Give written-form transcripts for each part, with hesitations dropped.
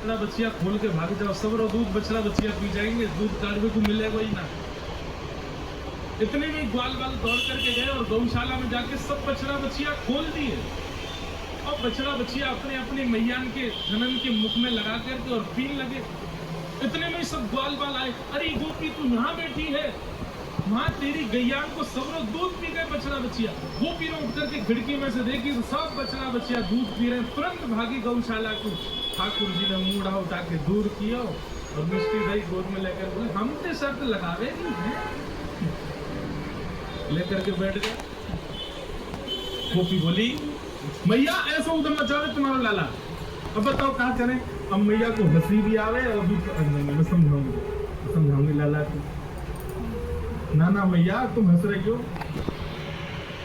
बछड़ा बछिया खोल के भाग जाओ, सब रो दूध बछड़ा बछिया पी जाएंगे, दूध काढ़वे को मिलेगा ही ना। इतने में ग्वाल बाल दौड़ करके गए और गौशाला में जाके सब बछड़ा बछिया खोल दिए और बछड़ा बछिया अपने अपने मैयान के जनन के मुख में लगा करके और पीने लगे। इतने में सब ग्वाल बाल आए, अरे गोपी तू यहाँ बैठी है, वहां तेरी गैयान को सब लोग दूध पी गए बछड़ा बछिया। गोपी ने उठ करके खिड़की में से देखी तो सब बछड़ा बछिया दूध पी रहे, तुरंत भागी गौशाला को। ठाकुर जी ने मुंह उठा के दूर किया और मिष्टी दही गोद में लेकर बोले हम तो शर्त लगावे नहीं है, लेकर के बैठ गए। गोपी बोली मैया ऐसा उधम मचावे तुम्हारा लाला, अब बताओ कहाँ चले। अब मैया को हंसी भी आवे और भी मैं समझाऊंगी लाला को। ना ना मैया तुम हंस रहे क्यों।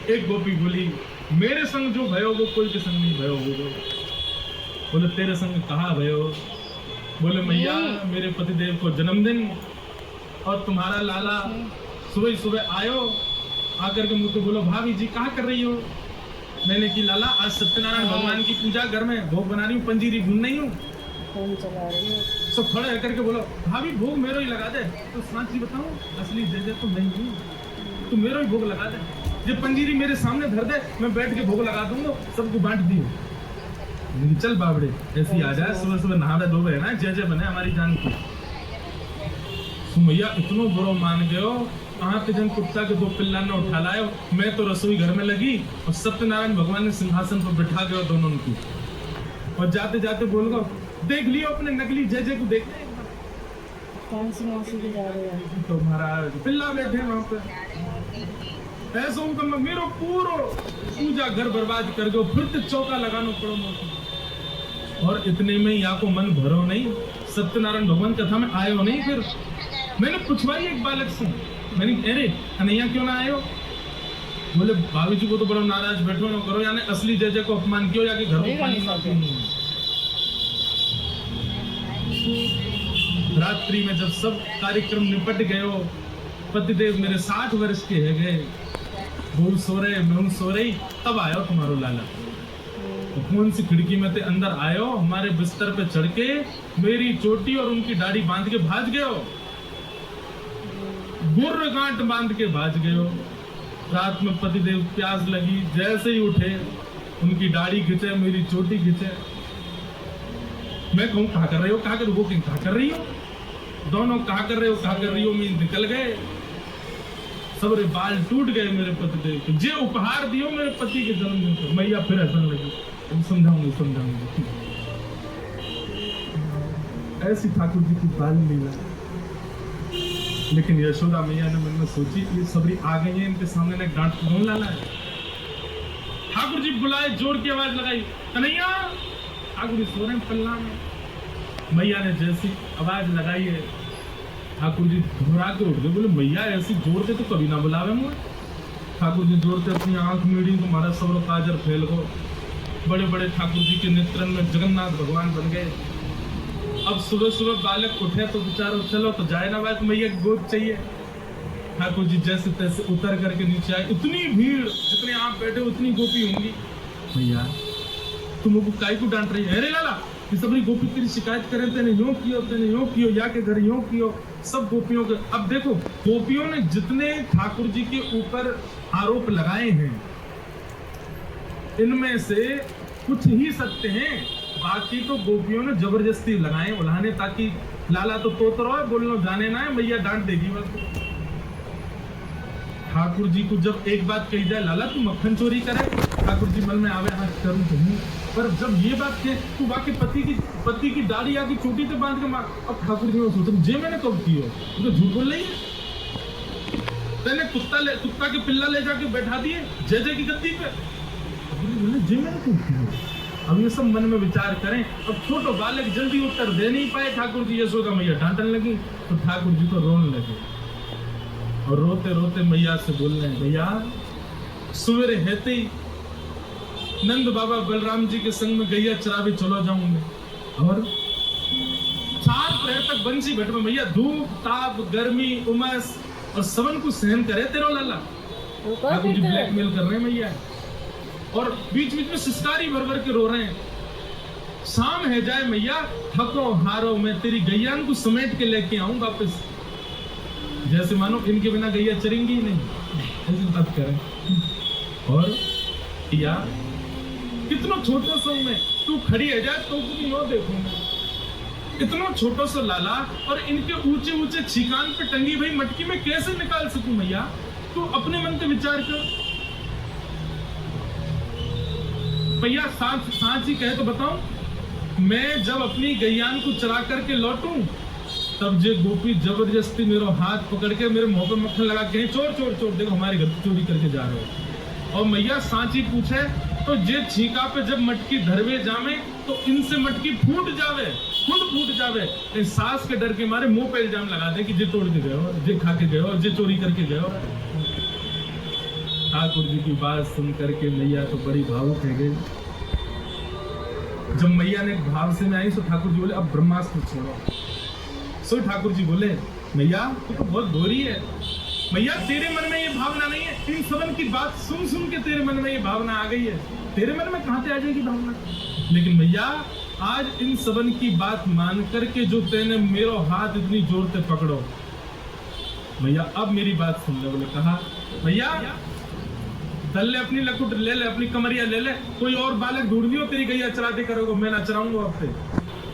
एक गोपी बोली मेरे संग जो भयो वो कोई के संग नहीं भयो होगा। बोले तेरे संग कहाँ भयो। बोले मैया मेरे पतिदेव को जन्मदिन और तुम्हारा लाला सुबह सुबह आयो, आकर के मुझको बोलो भाभी जी कहाँ कर रही हो। मैंने की लाला आज सत्यनारायण भगवान की पूजा घर में भोग बना रही हूँ, पंजीरी भून नहीं हूँ। फोन चला रही है। सब खड़े होकर के बोलो भाभी भोग मेरो ही लगा दे। तो सांची बताऊं असली दे तो नहीं हूँ, तू मेरो ही भोग लगा दे। ये पंजीरी मेरे सामने धर दे, मैं बैठ के भोग लगा दूंगा, सबको बांट दी। चल बाबड़े ऐसी आ जाए, सुबह सुबह नहा धोबे है ना, जय जय बने हमारी जान की। सुमैया इतनो बुरो मान गयो, आपके जन कुत्ता के दो पिल्ला ने उठा लाए। मैं तो रसोई घर में लगी और सत्यनारायण भगवान ने सिंहासन पर बिठा गया दोनों की। और जाते जाते बोल गो देख लियो अपने नकली जय जय को, देख कौन सी मौसी के जा रहे हैं तो महाराज पिल्ला बैठे वहां पे। ऐसा तो मेरो पूरो पूजा घर बर्बाद कर दो, फिर तो चौका लगाना पड़ो मौसी। और इतने में यहाँ को मन भरो नहीं, सत्यनारायण भगवान कथा में आए हो नहीं। फिर मैंने पूछवाई एक बालक से, मैंने अरे कन्हैया क्यों ना आए हो। बोले भाभी जी को तो बड़ा नाराज बैठो ना करो, यानी असली जय जय को अपमान किया जाके घर को पानी ना पीनी। रात्रि में जब सब कार्यक्रम निपट गए हो, पतिदेव मेरे 60 वर्ष के है गए, बहू सो रहे मैं सो रही, तब आयो तुम्हारो लाला। तो कौन सी खिड़की में थे अंदर आयो, हमारे बिस्तर पे चढ़ के मेरी चोटी और उनकी दाढ़ी बांध के भाज गए हो, गुर्र गांठ बांध के भाज गए हो। रात में पतिदेव प्यास लगी, जैसे ही उठे उनकी दाढ़ी खींचे, मेरी चोटी खींचे। मैं कहूँ कहा कर रहे हो, कहा कर वो कहा कर रही हो, दोनों कहा कर रहे हो, कहा कर रही हो, मैं निकल गए। सबरे बाल टूट गए मेरे पतिदेव के, जे उपहार दियो मेरे पति के जन्मदिन पर। मैया फिर हंसने लगी, समझाऊंगी समझाऊंगी। ऐसी ठाकुर जी की बाल लीला। लेकिन यशोदा मैया ने मन में सोची ये सबरी आ गई है, इनके सामने ने डांट कौन लाना है। ठाकुर जी बुलाए, जोर की आवाज लगाई कन्हैया। ठाकुर जी सो रहे हैं पल्ला में। मैया ने जैसी आवाज लगाई है, ठाकुर जी घबरा के उठ गए। बोले मैया ऐसी जोर से तो कभी ना बुलावे मुझे। ठाकुर जी जोर से अपनी आंख मीड़ी तो हमारा सब काजर फैल गो। बड़े बड़े ठाकुर जी के नेत्रन में जगन्नाथ भगवान बन गए। अब सुबह सुबह बालक उठे तो बेचारो चलो तो जाए ना बात, मैया गोद चाहिए। ठाकुर जी जैसे तैसे उतर करके नीचे आए। इतनी भीड़, जितने आप बैठे उतनी गोपी होंगी। मैया तुमको काई को डांट रही है। अरे लाला ये सबरी गोपी तेरी शिकायत करे, तेने यूं कियो या के घर यूं कियो। सब गोपियों के, अब देखो गोपियों ने जितने ठाकुर जी के ऊपर आरोप लगाए हैं, इनमें से कुछ ही सत्य हैं, बाकी तो गोपियों ने जबरदस्ती लगाए उल्हाने, ताकि लाला तो तोत रहो, बोलनो जाने ना है, मैया डांट देगी बस। ठाकुर जी को जब एक बात कही जाए लाला तू मक्खन चोरी करे, ठाकुर जी मन में आवे हाँ करूं तो हूं, पर जब ये बात कहे तू बाकी पति की दाढ़ी आके चोटी से बांध के मार। अब ठाकुर जी ने सोचा जे मैंने कब किया, तो झूठ बोल रही है। तेने कुत्ता के पिल्ला ले जाके बैठा दिए जय जय की गद्दी पे, बोले जे मैंने कब किया। अब ये सब मन में विचार करें। अब छोटो बालक जल्दी उत्तर दे नहीं पाए, ठाकुर जी यशोदा मैया डांटने लगी तो ठाकुर जी तो रोने लगे और रोते रोते मैया से बोल रहे हैं भैया सवेरे हेते ही नंद बाबा बलराम जी के संग में गैया चरावे चलो जाऊंगे और 4 प्रहर तक बंसी बैठ में मैया धूप ताप गर्मी उमस और सबन को सहन करे तेरो लाला। ठाकुर जी ब्लैकमेल कर रहे हैं मैया और बीच बीच में सिस्कारी भर भर के रो रहे हैं। शाम है जाए मैया, थको हारो मैं तेरी गैयान को समेट के लेके आऊं वापस। जैसे मानो इनके बिना गैया चरेंगी ही नहीं, ऐसी बात करें। और या कितना छोटा सा मैं, तू खड़ी है जाए तो तुम नो देखो मैं, इतना छोटा सा लाला और इनके ऊंचे ऊंचे छिकान पे टंगी भाई मटकी में कैसे निकाल सकूं मैया? तू अपने मन पे विचार कर भैया। सांच ही कहे तो बताऊं, मैं जब अपनी गैयान को चरा करके लौटूं तब जे गोपी जबरदस्ती मेरा हाथ पकड़ के मेरे मुंह पे मक्खन लगा के चोर चोर चोर, देखो हमारे घर चोरी करके जा रहे हो। और मैया सांची पूछे तो जे छीका पे जब मटकी धरवे जावे तो इनसे मटकी फूट जावे, खुद फूट जावे। इस सास के डर के मारे मुंह पे इल्जाम लगा दे कि जे तोड़ के गए हो, जे खा के गए हो, जे चोरी करके गए हो। ठाकुर जी की बात सुन करके मैया तो बड़ी भावुक है गई। जब मैया ने भाव से में आई तो ठाकुर जी बोले अब ब्रह्मास्त्र छोड़ो। सो ठाकुर जी बोले मैया तू तो बहुत गोरी है, मैया तेरे मन में ये भावना नहीं है। इन सबन की बात सुन सुन के तेरे मन में ये भावना आ गई है, तेरे मन में कहां से आ जाएगी भावना? लेकिन मैया आज इन सबन की बात मान करके जो तेने मेरो हाथ इतनी जोर से पकड़ो मैया, अब मेरी बात सुन ले। बोले कहा भैया दल ले अपनी लकुट ले ले, अपनी कमरिया ले ले, कोई और बालक ढूंढ लियो, तेरी गैया चराते करोगे, मैं ना चराऊंगा। अब से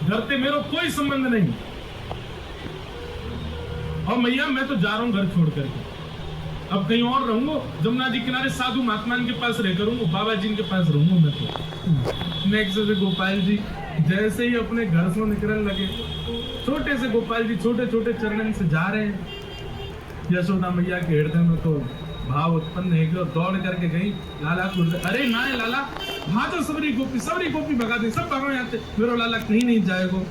घर से मेरा कोई संबंध नहीं। और मैया मैं तो जा रहा हूँ घर छोड़ करके, अब कहीं और रहूंगा, जमुना जी किनारे साधु महात्मा के पास रह करूंगा, बाबा जी के पास रहूंगा मैं तो। नेक्स्ट से गोपाल जी जैसे ही अपने घर से निकलने लगे, छोटे से गोपाल जी छोटे छोटे चरणन से जा रहे हैं। यशोदा मैया के हृदय में तो भाव उत्पन्न है कि दौड़ करके गई लाला को, अरे ना लाला भाजो सबरी गोपी भगा दे, सब भगो यहाँ से, मेरा लाला कहीं नहीं जाएगा।